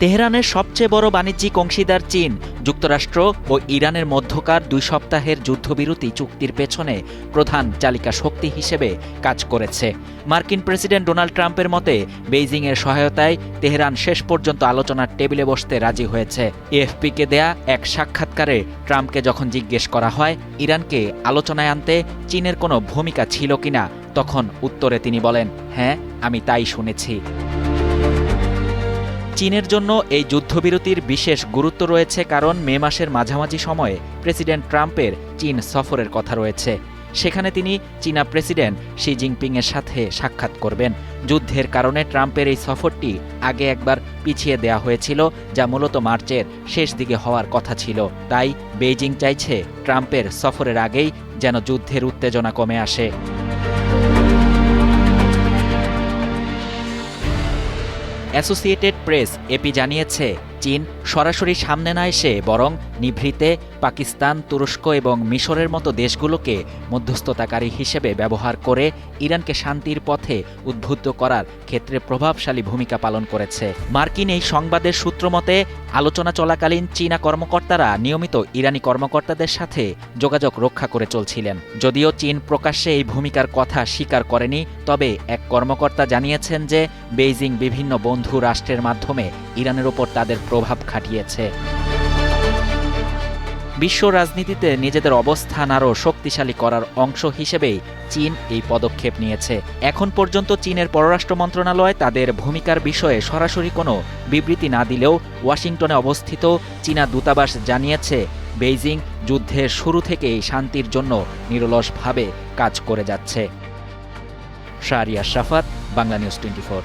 তেহরানের সবচেয়ে বড় বাণিজ্যিক অংশীদার চীন যুক্তরাষ্ট্র ও ইরানের মধ্যকার 2 সপ্তাহের যুদ্ধবিরতি চুক্তির পেছনে প্রধান চালিকা শক্তি হিসেবে কাজ করেছে। মার্কিন প্রেসিডেন্ট ডোনাল্ড ট্রাম্পের মতে বেইজিংয়ের সহায়তায় তেহরান শেষ পর্যন্ত আলোচনার টেবিলে বসতে রাজি হয়েছে। এএফপিকে দেয়া এক সাক্ষাৎকারে ট্রাম্পকে যখন জিজ্ঞেস করা হয় ইরানকে আলোচনায় আনতে চীনের কোনো ভূমিকা ছিল কিনা, তখন উত্তরে তিনি বলেন, হ্যাঁ, আমি তাই শুনেছি। চীনের জন্য এই যুদ্ধবিরতির বিশেষ গুরুত্ব রয়েছে কারণ মে মাসের মাঝামাঝি সময়ে প্রেসিডেন্ট ট্রাম্পের চীন সফরের কথা রয়েছে। সেখানে তিনি চীনা প্রেসিডেন্ট শি জিনপিংয়ের সাথে সাক্ষাৎ করবেন। যুদ্ধের কারণে ট্রাম্পের এই সফরটি আগে একবার পিছিয়ে দেয়া হয়েছিল, যা মূলত মার্চের শেষ দিকে হওয়ার কথা ছিল। তাই বেইজিং চাইছে ট্রাম্পের সফরের আগেই যেন যুদ্ধের উত্তেজনা কমে আসে। অ্যাসোসিয়েটেড প্রেস এপি জানিয়েছে, চীন সরাসরি সামনে না এসে বরং নিভৃতে পাকিস্তান, তুরস্ক এবং মিশরের মতো দেশগুলোকে মধ্যস্থতাকারী হিসেবে ব্যবহার করে ইরানকে শান্তির পথে উদ্বুদ্ধ করার ক্ষেত্রে প্রভাবশালী ভূমিকা পালন করেছে। মার্কিন এই সংবাদের সূত্র মতে আলোচনা চলাকালীন চীনা কর্মকর্তারা নিয়মিত ইরানি কর্মকর্তাদের সাথে যোগাযোগ রক্ষা করে চলছিলেন। যদিও চীন প্রকাশ্যে এই ভূমিকার কথা স্বীকার করেনি, তবে এক কর্মকর্তা জানিয়েছেন যে বেইজিং বিভিন্ন বন্ধু রাষ্ট্রের মাধ্যমে ইরানের ওপর তাদের প্রভাব খাটিয়েছে। বিশ্ব রাজনীতিতে নিজেদের অবস্থান আরও শক্তিশালী করার অংশ হিসেবেই চীন এই পদক্ষেপ নিয়েছে। এখন পর্যন্ত চীনের পররাষ্ট্র মন্ত্রণালয় তাদের ভূমিকার বিষয়ে সরাসরি কোনো বিবৃতি না দিলেও ওয়াশিংটনে অবস্থিত চীনা দূতাবাস জানিয়েছে, বেইজিং যুদ্ধের শুরু থেকেই শান্তির জন্য নিরলসভাবে কাজ করে যাচ্ছে। শাহরিয়ার শাফাত, বাংলা নিউজ 24।